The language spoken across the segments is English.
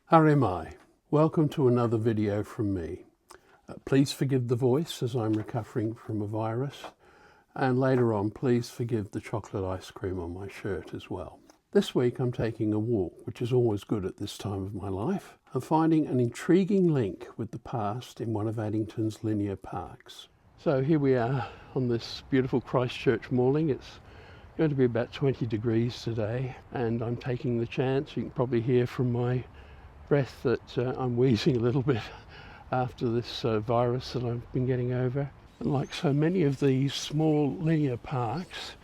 How am I? Welcome to another video from me. Please forgive the voice as I'm recovering from a virus, and later on please forgive the chocolate ice cream on my shirt as well. This week I'm taking a walk, which is always good at this time of my life, and finding an intriguing link with the past in one of Addington's linear parks. So here we are on this beautiful Christchurch morning. It's going to be about 20 degrees today, and I'm taking the chance. You can probably hear from my breath that I'm wheezing a little bit after this virus that I've been getting over. And like so many of these small linear parks,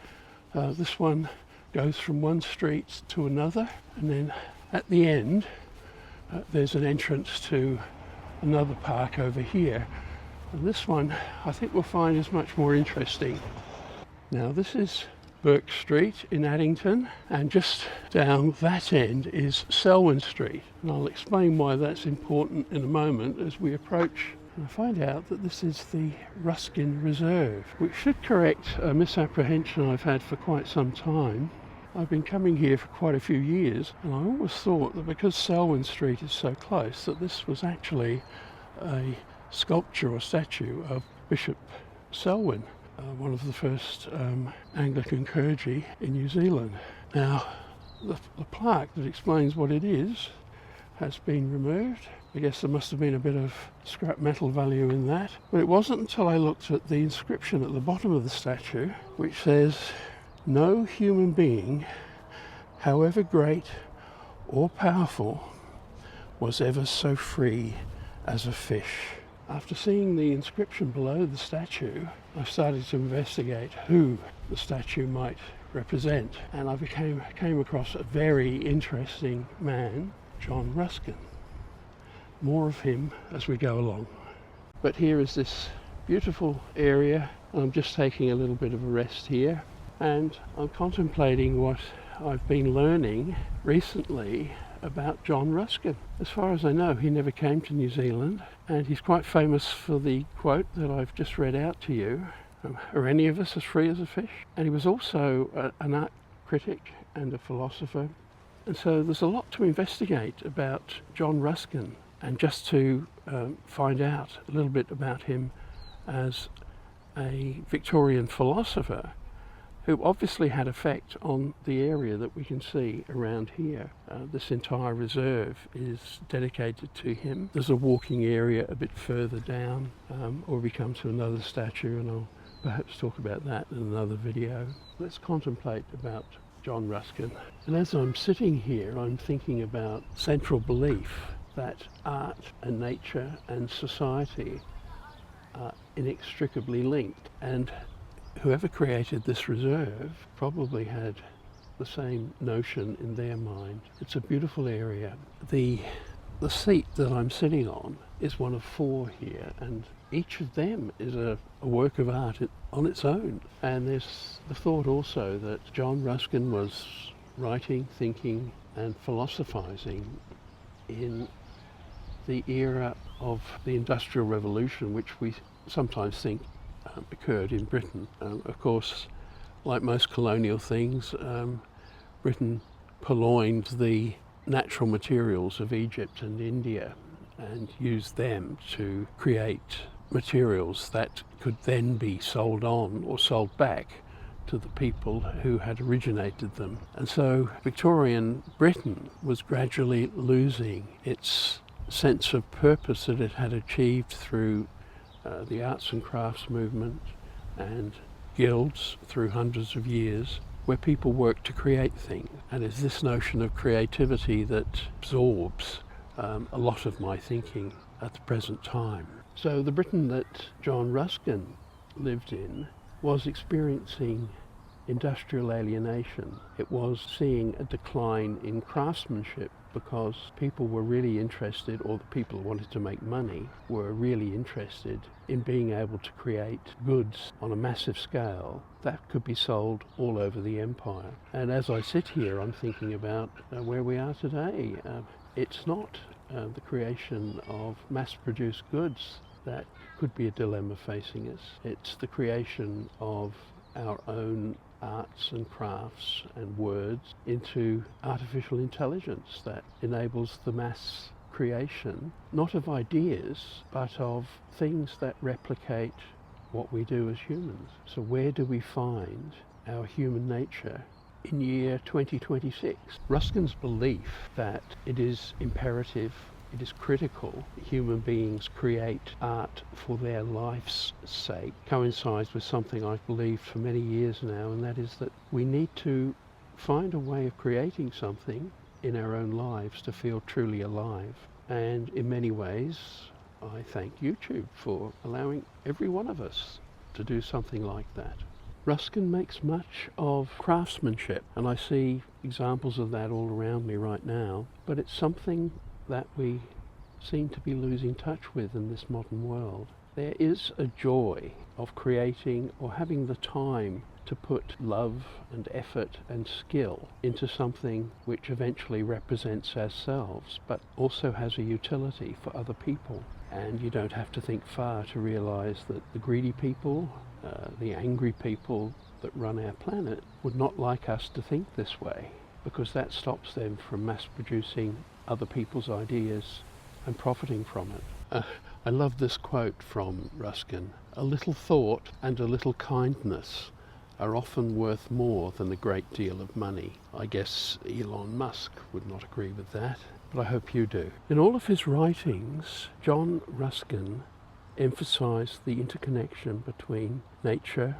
this one goes from one street to another, and then at the end there's an entrance to another park over here. And this one I think we'll find is much more interesting. Now this is Burke Street in Addington, and just down that end is Selwyn Street, and I'll explain why that's important in a moment as we approach and find out that this is the Ruskin Reserve, which should correct a misapprehension I've had for quite some time. I've been coming here for quite a few years, and I always thought that because Selwyn Street is so close that this was actually a sculpture or statue of Bishop Selwyn, one of the first Anglican clergy in New Zealand. Now, the plaque that explains what it is has been removed. I guess there must have been a bit of scrap metal value in that. But it wasn't until I looked at the inscription at the bottom of the statue, which says, "No human being, however great or powerful, was ever so free as a fish." After seeing the inscription below the statue, I started to investigate who the statue might represent, and I came across a very interesting man, John Ruskin. More of him as we go along. But here is this beautiful area. I'm just taking a little bit of a rest here, and I'm contemplating what I've been learning recently about John Ruskin. As far as I know, he never came to New Zealand, and he's quite famous for the quote that I've just read out to you, "Are any of us as free as a fish?" And he was also an art critic and a philosopher. And so there's a lot to investigate about John Ruskin, and just to find out a little bit about him as a Victorian philosopher who obviously had effect on the area that we can see around here. This entire reserve is dedicated to him. There's a walking area a bit further down, or we come to another statue, and I'll perhaps talk about that in another video. Let's contemplate about John Ruskin. And as I'm sitting here, I'm thinking about central belief that art and nature and society are inextricably linked, and whoever created this reserve probably had the same notion in their mind. It's a beautiful area. The seat that I'm sitting on is one of four here, and each of them is a work of art on its own. And there's the thought also that John Ruskin was writing, thinking and philosophizing in the era of the Industrial Revolution, which we sometimes think occurred in Britain. Of course, like most colonial things, Britain purloined the natural materials of Egypt and India and used them to create materials that could then be sold on or sold back to the people who had originated them. And so Victorian Britain was gradually losing its sense of purpose that it had achieved through the arts and crafts movement and guilds through hundreds of years, where people work to create things. And it's this notion of creativity that absorbs a lot of my thinking at the present time. So the Britain that John Ruskin lived in was experiencing industrial alienation. It was seeing a decline in craftsmanship because people were really interested, or the people who wanted to make money were really interested in being able to create goods on a massive scale that could be sold all over the empire. And as I sit here, I'm thinking about where we are today. It's not the creation of mass-produced goods that could be a dilemma facing us. It's the creation of our own arts and crafts and words into artificial intelligence that enables the mass creation, not of ideas, but of things that replicate what we do as humans. So where do we find our human nature in year 2026? Ruskin's belief that it is imperative, it is critical that human beings create art for their life's sake coincides with something I've believed for many years now, and that is that we need to find a way of creating something in our own lives to feel truly alive. And in many ways, I thank YouTube for allowing every one of us to do something like that. Ruskin makes much of craftsmanship, and I see examples of that all around me right now, but it's something that we seem to be losing touch with in this modern world. There is a joy of creating or having the time to put love and effort and skill into something which eventually represents ourselves, but also has a utility for other people. And you don't have to think far to realize that the greedy people, the angry people that run our planet would not like us to think this way, because that stops them from mass producing other people's ideas and profiting from it. I love this quote from Ruskin: "A little thought and a little kindness are often worth more than a great deal of money." I guess Elon Musk would not agree with that, but I hope you do. In all of his writings, John Ruskin emphasized the interconnection between nature,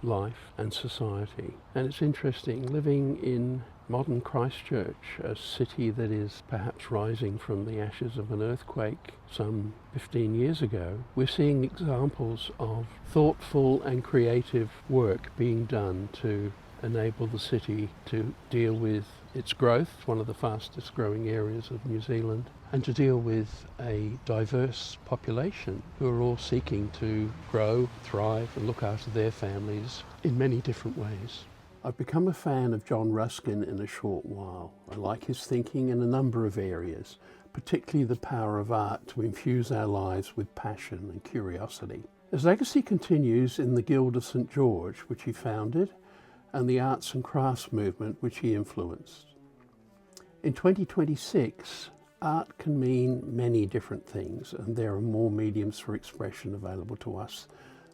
life and society. And it's interesting, living in modern Christchurch, a city that is perhaps rising from the ashes of an earthquake some 15 years ago, we're seeing examples of thoughtful and creative work being done to enable the city to deal with its growth, one of the fastest growing areas of New Zealand, and to deal with a diverse population who are all seeking to grow, thrive and look after their families in many different ways. I've become a fan of John Ruskin in a short while. I like his thinking in a number of areas, particularly the power of art to infuse our lives with passion and curiosity. His legacy continues in the Guild of St George, which he founded, and the arts and crafts movement which he influenced. In 2026, art can mean many different things, and there are more mediums for expression available to us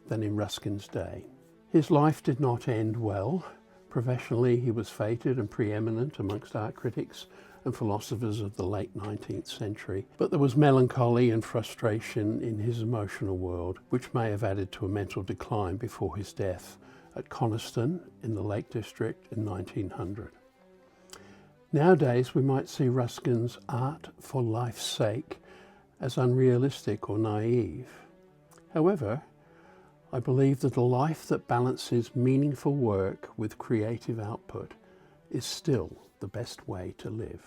than in Ruskin's day. His life did not end well. Professionally, he was feted and preeminent amongst art critics and philosophers of the late 19th century, but there was melancholy and frustration in his emotional world, which may have added to a mental decline before his death at Coniston in the Lake District in 1900. Nowadays, we might see Ruskin's art for life's sake as unrealistic or naive. However, I believe that a life that balances meaningful work with creative output is still the best way to live.